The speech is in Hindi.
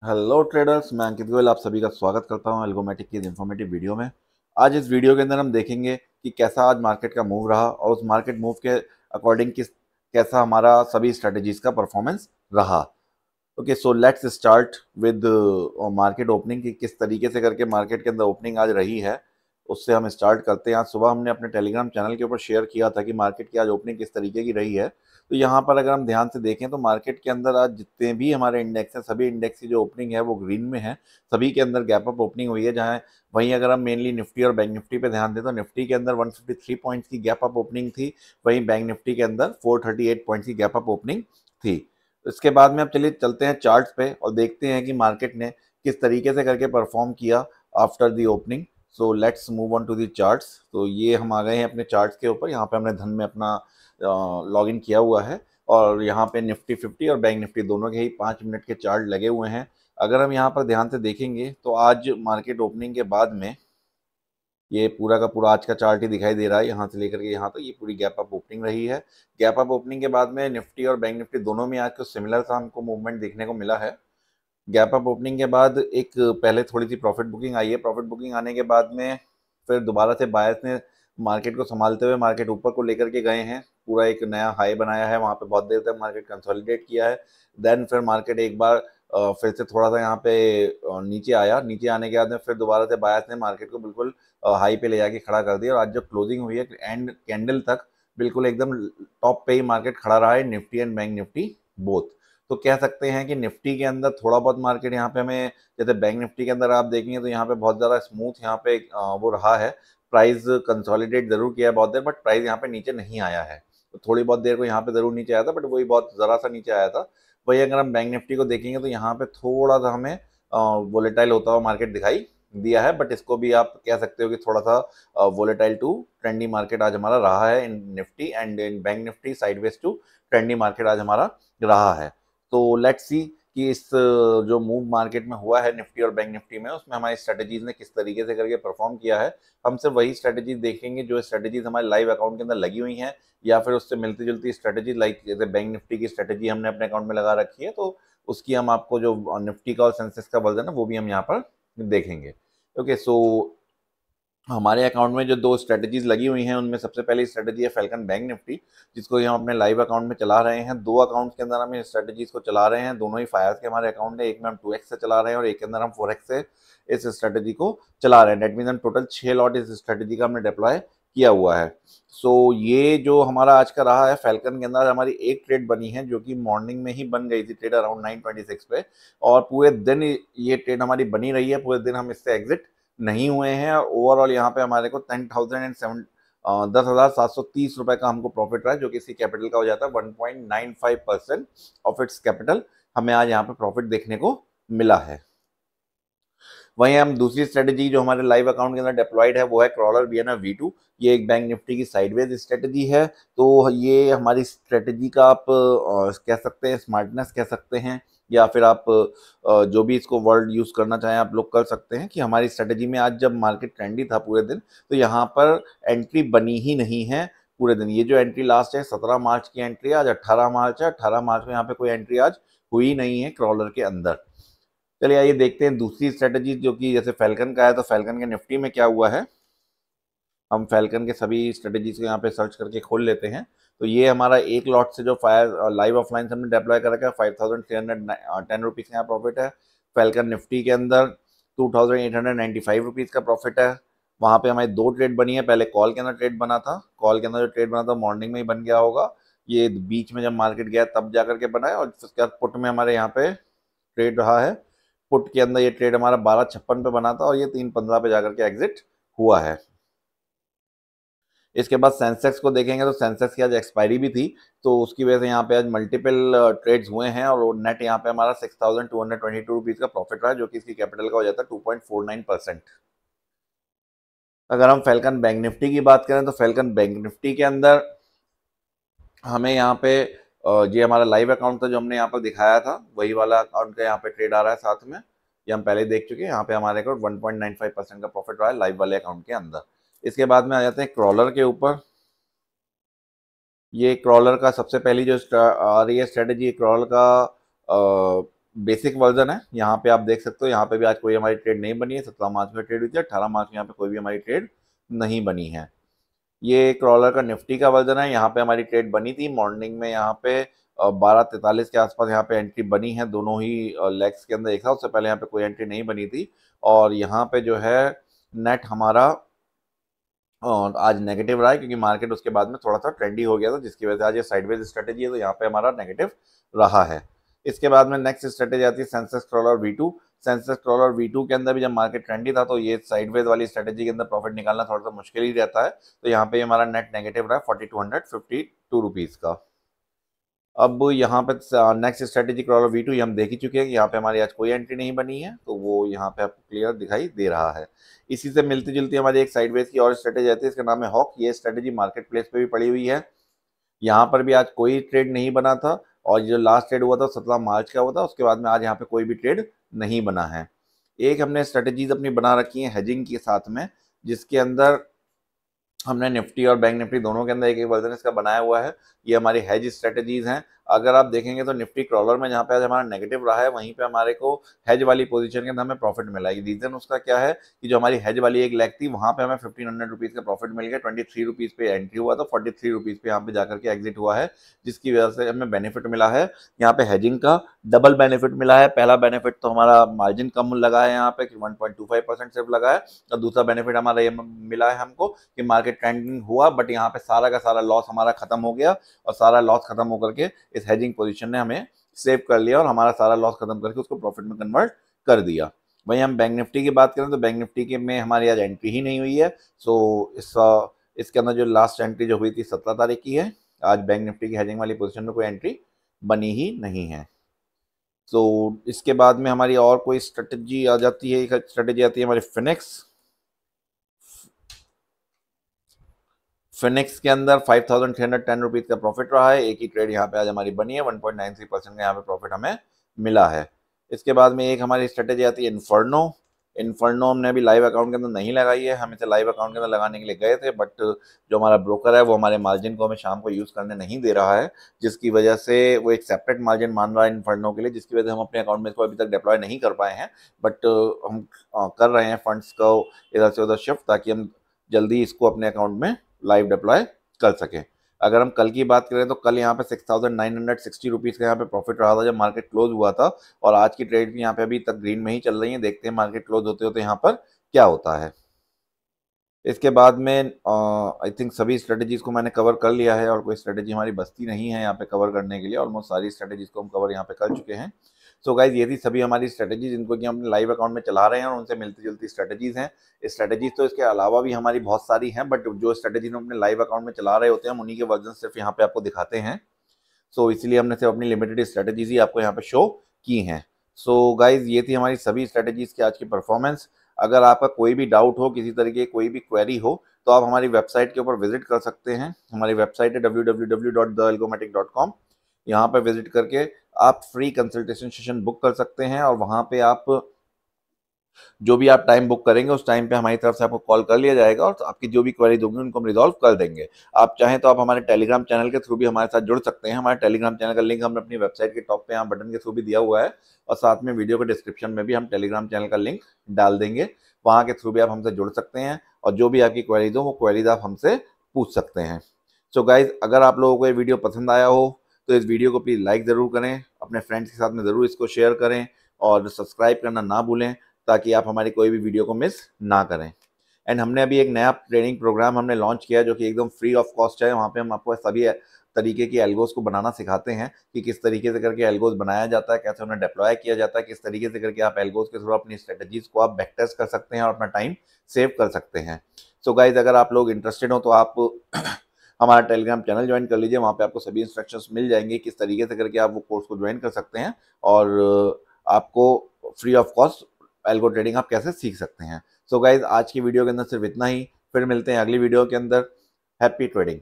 हेलो ट्रेडर्स, मैं अंकित गोयल आप सभी का स्वागत करता हूं एल्गोमेटिक की इस इन्फॉर्मेटिव वीडियो में। आज इस वीडियो के अंदर हम देखेंगे कि कैसा आज मार्केट का मूव रहा और उस मार्केट मूव के अकॉर्डिंग कैसा हमारा सभी स्ट्रेटजीज का परफॉर्मेंस रहा। Okay, so let's start with market opening की किस तरीके से करके मार्केट के अंदर ओपनिंग आज रही है, उससे हम स्टार्ट करते हैं। आज सुबह हमने अपने टेलीग्राम चैनल के ऊपर शेयर किया था कि मार्केट की आज ओपनिंग किस तरीके की रही है। तो यहाँ पर अगर हम ध्यान से देखें तो मार्केट के अंदर आज जितने भी हमारे इंडेक्स हैं, सभी इंडेक्स की जो ओपनिंग है वो ग्रीन में है। सभी के अंदर गैप अप ओपनिंग हुई है। जहाँ वहीं अगर हम मेनली निफ्टी और बैंक निफ्टी पे ध्यान दें तो निफ्टी के अंदर 153 पॉइंट्स की गैप अप ओपनिंग थी, वहीं बैंक निफ्टी के अंदर 438 पॉइंट्स की गैप अप ओपनिंग थी। इसके बाद में अब चलिए चलते हैं चार्ट्स पे और देखते हैं कि मार्केट ने किस तरीके से करके परफॉर्म किया after the opening. So let's move on to the charts. तो ये हम आ गए हैं अपने चार्ट्स के ऊपर। यहाँ पे हमने धन में अपना लॉग इन किया हुआ है और यहाँ पे निफ्टी 50 और बैंक निफ्टी दोनों के ही 5 मिनट के चार्ट लगे हुए हैं। अगर हम यहाँ पर ध्यान से देखेंगे तो आज मार्केट ओपनिंग के बाद में ये पूरा का पूरा आज का चार्ट ही दिखाई दे रहा है। यहाँ से लेकर के यहाँ तक ये पूरी गैप अप ओपनिंग रही है। गैप अप ओपनिंग के बाद में निफ्टी और बैंक निफ्टी दोनों में आज कुछ सिमिलर सा हमको मूवमेंट देखने को मिला है। गैप अप ओपनिंग के बाद एक पहले थोड़ी सी प्रॉफिट बुकिंग आई है। प्रॉफिट बुकिंग आने के बाद में फिर दोबारा से बायर्स ने मार्केट को संभालते हुए मार्केट ऊपर को लेकर के गए हैं। पूरा एक नया हाई बनाया है, वहाँ पे बहुत देर तक मार्केट कंसोलिडेट किया है। देन फिर मार्केट एक बार फिर से थोड़ा सा यहाँ पे नीचे आया। नीचे आने के बाद में फिर दोबारा से बायर्स ने मार्केट को बिल्कुल हाई पे ले जाके खड़ा कर दिया और आज जो क्लोजिंग हुई है एंड कैंडल तक बिल्कुल एकदम टॉप पे ही मार्केट खड़ा रहा है, Nifty and bank Nifty both. तो कह सकते हैं कि निफ्टी के अंदर थोड़ा बहुत मार्केट यहाँ पे हमें, जैसे बैंक निफ्टी के अंदर आप देखेंगे तो यहाँ पे बहुत ज़्यादा स्मूथ यहाँ पे वो रहा है। प्राइस कंसोलिडेट जरूर किया है बहुत देर, बट प्राइस यहाँ पे नीचे नहीं आया है। तो थोड़ी बहुत देर को यहाँ पे जरूर नीचे आया था, बट वही बहुत ज़रा सा नीचे आया था। वही अगर हम बैंक निफ्टी को देखेंगे तो यहाँ पे थोड़ा सा हमें वोलेटाइल होता हुआ मार्केट दिखाई दिया है, बट इसको भी आप कह सकते हो कि थोड़ा सा वोलेटाइल टू ट्रेंडी मार्केट आज हमारा रहा है in Nifty and in bank Nifty. Sideways to trendy market आज हमारा रहा है। तो लेट्स सी कि इस जो मूव मार्केट में हुआ है निफ्टी और बैंक निफ्टी में, उसमें हमारी स्ट्रेटजीज ने किस तरीके से करके परफॉर्म किया है। हम सिर्फ वही स्ट्रेटजीज देखेंगे जो स्ट्रेटजीज हमारे लाइव अकाउंट के अंदर लगी हुई हैं, या फिर उससे मिलती जुलती स्ट्रेटजी, लाइक जैसे बैंक निफ्टी की स्ट्रेटजी हमने अपने अकाउंट में लगा रखी है, तो उसकी हम आपको जो निफ्टी का और सेंसेक्स का वर्जन है वो भी हम यहाँ पर देखेंगे। ओके, सो हमारे अकाउंट में जो दो स्ट्रेटजीज लगी हुई हैं उनमें सबसे पहली स्ट्रेटजी है फैल्कन बैंक निफ्टी, जिसको हम अपने लाइव अकाउंट में चला रहे हैं। दो अकाउंट के अंदर हम इस स्ट्रेटजीज को चला रहे हैं, दोनों ही फायर्स के हमारे अकाउंट है। एक में हम 2x से चला रहे हैं और एक के अंदर हम 4x से इस स्ट्रेटजी को चला रहे हैं। डेट मीन हम टोटल 6 लॉट इस स्ट्रेटजी का हमने डिप्लॉय किया हुआ है। सो ये जो हमारा आज का रहा है फैल्कन के अंदर हमारी एक ट्रेड बनी है जो कि मॉर्निंग में ही बन गई थी, ट्रेड अराउंड 9:26 पे, और पूरे दिन ये ट्रेड हमारी बनी रही है। पूरे दिन हम इससे एग्जिट नहीं हुए हैं और ओवरऑल यहाँ पे हमारे को 10,730 रुपए का हमको प्रॉफिट रहा है, जो कि इसकी कैपिटल का हो जाता है 1.95% ऑफ इट्स कैपिटल। हमें आज यहाँ पे प्रॉफिट देखने को मिला है। वहीं हम दूसरी स्ट्रेटजी जो हमारे लाइव अकाउंट के अंदर डिप्लॉयड है वो है क्रॉलर बीएनएफ V2। ये एक बैंक निफ्टी की साइडवेज स्ट्रेटजी है। तो ये हमारी स्ट्रेटजी का आप कह सकते हैं स्मार्टनेस कह सकते हैं, या फिर आप जो भी इसको वर्ड यूज करना चाहें आप लोग कर सकते हैं कि हमारी स्ट्रेटजी में आज जब मार्केट ट्रेंडी था पूरे दिन, तो यहाँ पर एंट्री बनी ही नहीं है पूरे दिन। ये जो एंट्री लास्ट है 17 मार्च की एंट्री है, आज 18 मार्च है। 18 मार्च में यहाँ पे कोई एंट्री आज हुई नहीं है क्रॉलर के अंदर। चलिए आइए देखते हैं दूसरी स्ट्रेटजी जो कि जैसे फैल्कन का है, तो फैल्कन के निफ्टी में क्या हुआ है। हम फैल्कन के सभी स्ट्रेटजीज को यहाँ पे सर्च करके खोल लेते हैं। तो ये हमारा एक लॉट से जो फायर लाइव ऑफलाइन हमने डिप्लॉय कर रखा है 5,310 रुपीज़ का यहाँ प्रॉफिट है। फैल्कन निफ्टी के अंदर 2,895 रुपीज़ का प्रॉफिट है। वहाँ पे हमारी दो ट्रेड बनी है। पहले कॉल के अंदर ट्रेड बना था, कॉल के अंदर जो ट्रेड बना था मॉर्निंग में ही बन गया होगा। ये बीच में जब मार्केट गया तब जा करके बना है, और उसके बाद पुट में हमारे यहाँ पे ट्रेड रहा है। पुट के अंदर ये ट्रेड हमारा 12.56 पे बना था और ये 3.15 पे जाकर के एग्जिट हुआ है। इसके बाद सेंसेक्स को देखेंगे तो सेंसेक्स की आज एक्सपायरी भी थी, तो उसकी वजह से यहाँ पे आज मल्टीपल ट्रेड्स हुए हैं और नेट यहाँ पे हमारा 6,222 रुपीज़ का प्रॉफिट रहा है, जो कि इसकी कैपिटल का हो जाता है 2.49%। अगर हम फैल्कन बैंक निफ्टी की बात करें तो फैल्कन बैंक निफ्टी के अंदर हमें यहाँ पे ये हमारा लाइव अकाउंट था जो हमने यहाँ पर दिखाया था, वही वाला अकाउंट का यहाँ पे ट्रेड आ रहा है साथ में। ये हम पहले देख चुके हैं। यहाँ पे हमारे को 1.95% का प्रॉफिट रहा है लाइव वाले अकाउंट के अंदर। इसके बाद में आ जाते हैं क्रॉलर के ऊपर। ये क्रॉलर का सबसे पहली जो आ रही है स्ट्रेटजी, क्रॉलर का बेसिक वर्जन है। यहाँ पे आप देख सकते हो, यहाँ पे भी आज कोई हमारी ट्रेड नहीं बनी है। 17 मार्च में ट्रेड हुई थी, 18 मार्च में यहाँ पे कोई भी हमारी ट्रेड नहीं बनी है। ये क्रॉलर का निफ्टी का वर्जन है। यहाँ पे हमारी ट्रेड बनी थी मॉर्निंग में, यहाँ पे 12:43 के आसपास यहाँ पे एंट्री बनी है दोनों ही लेग्स के अंदर एक साथ। उससे पहले यहाँ पे कोई एंट्री नहीं बनी थी। और यहाँ पे जो है नेट हमारा और आज नेगेटिव रहा है, क्योंकि मार्केट उसके बाद में थोड़ा सा ट्रेंडी हो गया था, जिसकी वजह से आज ये साइडवेज स्ट्रेटेजी है, तो यहाँ पे हमारा नेगेटिव रहा है। इसके बाद में नेक्स्ट स्ट्रेटेजी आती है Sensex crawler V2। Sensex crawler V2 के अंदर भी जब मार्केट ट्रेंडी था, तो ये साइडवेज वाली स्ट्रेटेजी के अंदर प्रॉफिट निकालना थोड़ा सा मुश्किल ही रहता है। तो यहाँ पे हमारा नेट नेगेटिव रहा है 4252 रुपीज़ का। अब यहाँ पे नेक्स्ट स्ट्रेटेजी क्रॉलर V2 ये हम देख ही चुके हैं कि यहाँ पे हमारी आज कोई एंट्री नहीं बनी है, तो वो यहाँ पे आपको क्लियर दिखाई दे रहा है। इसी से मिलती जुलती हमारी एक साइडवेज की और स्ट्रेटेजी आती है, इसका नाम है हॉक। ये स्ट्रेटेजी मार्केट प्लेस पे भी पड़ी हुई है। यहाँ पर भी आज कोई ट्रेड नहीं बना था, और जो लास्ट ट्रेड हुआ था 17 मार्च का हुआ था, उसके बाद में आज यहाँ पे कोई भी ट्रेड नहीं बना है। एक हमने स्ट्रेटेजीज अपनी बना रखी है हेजिंग के साथ में, जिसके अंदर हमने निफ्टी और बैंक निफ्टी दोनों के अंदर एक एक वर्जन इसका बनाया हुआ है। ये हमारी हेज स्ट्रेटेजीज हैं। अगर आप देखेंगे तो निफ्टी क्रॉलर में जहाँ पे आज हमारा नेगेटिव रहा है, वहीं पे हमारे को हेज वाली पोजीशन के अंदर हमें प्रॉफिट मिला है। रीजन उसका क्या है कि जो हमारी हेज वाली एक लेग थी, वहाँ पे हमें 1500 रुपीज़ का प्रॉफिट मिल गया। 23 रुपीज़ पे एंट्री हुआ था, 43 रुपीज़ पे यहाँ पे जाकर के एग्जिट हुआ है, जिसकी वजह से हमें बेनिफिट मिला है। यहाँ पे हेजिंग का डबल बेनिफिट मिला है। पहला बेनिफिट तो हमारा मार्जिन कम लगा है यहाँ पे कि 1.25% सिर्फ लगा है, और दूसरा बेनिफिट हमारा ये मिला है हमको कि मार्केट ट्रेंडिंग हुआ, बट यहाँ पे सारा का सारा लॉस हमारा खत्म हो गया, और सारा लॉस खत्म होकर के इस हेजिंग पोजीशन ने हमें सेव कर लिया, और हमारा सारा लॉस खत्म करके उसको प्रॉफिट में कन्वर्ट कर दिया। वहीं हम बैंक निफ्टी की बात करें तो बैंक निफ्टी के में हमारी आज एंट्री ही नहीं हुई है। सो इसके अंदर जो लास्ट एंट्री जो हुई थी 17 तारीख की है। आज बैंक निफ्टी की हेजिंग वाली पोजीशन में कोई एंट्री बनी ही नहीं है। तो इसके बाद में हमारी और कोई स्ट्रेटेजी आ जाती है, एक स्ट्रेटेजी आती है हमारी फिनिक्स के अंदर 5310 रुपीज़ का प्रॉफिट रहा है। एक ही ट्रेड यहाँ पे आज हमारी बनी है, 1.93% का यहाँ पे प्रॉफिट हमें मिला है। इसके बाद में एक हमारी स्ट्रेटेजी आती है इन्फर्नो। इन्फर्नो हमने अभी लाइव अकाउंट के अंदर नहीं लगाई है, हम इसे लाइव अकाउंट के अंदर लगाने के लिए गए थे, बट जो हमारा ब्रोकर है वो हमारे मार्जिन को हमें शाम को यूज़ करने नहीं दे रहा है, जिसकी वजह से वो एक सेपरेट मार्जिन मान रहा है इन्फर्नो के लिए, जिसकी वजह से हम अपने अकाउंट में इसको अभी तक डिप्लॉय नहीं कर पाए हैं। बट हम कर रहे हैं फंड्स को इधर से उधर शिफ्ट, ताकि हम जल्दी इसको अपने अकाउंट में लाइव डिप्लॉय कर सकें। अगर हम कल की बात करें तो कल यहाँ पे 6960 रुपीज़ का यहाँ पे प्रॉफिट रहा था जब मार्केट क्लोज हुआ था, और आज की ट्रेड भी यहाँ पे अभी तक ग्रीन में ही चल रही है। देखते हैं मार्केट क्लोज होते होते यहाँ पर क्या होता है। इसके बाद में आई थिंक सभी स्ट्रेटजीज को मैंने कवर कर लिया है, और कोई स्ट्रेटजी हमारी बचती नहीं है यहाँ पे कवर करने के लिए। ऑलमोस्ट सारी स्ट्रेटजीज को हम कवर यहाँ पे कर चुके हैं। सो गाइज ये थी सभी हमारी स्ट्रेटजीज, जिनको कि हम लाइव अकाउंट में चला रहे हैं, और उनसे मिलती जुलती स्ट्रेटजीज हैं। स्ट्रेटजीज तो इसके अलावा भी हमारी बहुत सारी हैं, बट जो स्ट्रेटजीज हम अपने लाइव अकाउंट में चला रहे होते हैं, हम उन्हीं के वर्जन सिर्फ यहाँ पे आपको दिखाते हैं। सो इसलिए हमने सिर्फ अपनी लिमिटेड स्ट्रेटजीज ही आपको यहाँ पे शो की हैं। सो गाइज ये थी हमारी सभी स्ट्रेटजीज की आज की परफॉर्मेंस। अगर आपका कोई भी डाउट हो, किसी तरीके की कोई भी क्वेरी हो, तो आप हमारी वेबसाइट के ऊपर विजिट कर सकते हैं। हमारी वेबसाइट है www.thealgomatic.com। यहाँ पर विजिट करके आप फ्री कंसल्टेशन सेशन बुक कर सकते हैं, और वहाँ पे आप जो भी आप टाइम बुक करेंगे उस टाइम पे हमारी तरफ से आपको कॉल कर लिया जाएगा, और आपकी जो भी क्वेरीज होंगी उनको हम रिजॉल्व कर देंगे। आप चाहें तो आप हमारे टेलीग्राम चैनल के थ्रू भी हमारे साथ जुड़ सकते हैं। हमारे टेलीग्राम चैनल का लिंक हमने अपनी वेबसाइट के टॉप पे यहाँ बटन के थ्रू भी दिया हुआ है, और साथ में वीडियो के डिस्क्रिप्शन में भी हम टेलीग्राम चैनल का लिंक डाल देंगे। वहाँ के थ्रू भी आप हमसे जुड़ सकते हैं, और जो भी आपकी क्वेरीज हो वो क्वेरीज आप हमसे पूछ सकते हैं। सो गाइज अगर आप लोगों को ये वीडियो पसंद आया हो तो इस वीडियो को प्लीज़ लाइक ज़रूर करें, अपने फ्रेंड्स के साथ में ज़रूर इसको शेयर करें, और सब्सक्राइब करना ना भूलें, ताकि आप हमारी कोई भी वीडियो को मिस ना करें। एंड हमने अभी एक नया ट्रेनिंग प्रोग्राम हमने लॉन्च किया है, जो कि एकदम फ्री ऑफ कॉस्ट है। वहाँ पे हम आपको सभी तरीके की एल्गोस को बनाना सिखाते हैं कि किस तरीके से करके एल्गोस बनाया जाता है, कैसे उन्हें डिप्लॉय किया जाता है, किस तरीके से करके आप एल्गोस के थ्रू अपनी स्ट्रेटजीज को आप बैक टेस्ट कर सकते हैं और अपना टाइम सेव कर सकते हैं। सो गाइज अगर आप लोग इंटरेस्टेड हो तो आप हमारा टेलीग्राम चैनल ज्वाइन कर लीजिए। वहाँ पे आपको सभी इंस्ट्रक्शंस मिल जाएंगे किस तरीके से करके आप वो कोर्स को ज्वाइन कर सकते हैं, और आपको free of cost algo trading आप कैसे सीख सकते हैं। सो गाइज आज की वीडियो के अंदर सिर्फ इतना ही, फिर मिलते हैं अगली वीडियो के अंदर। Happy trading.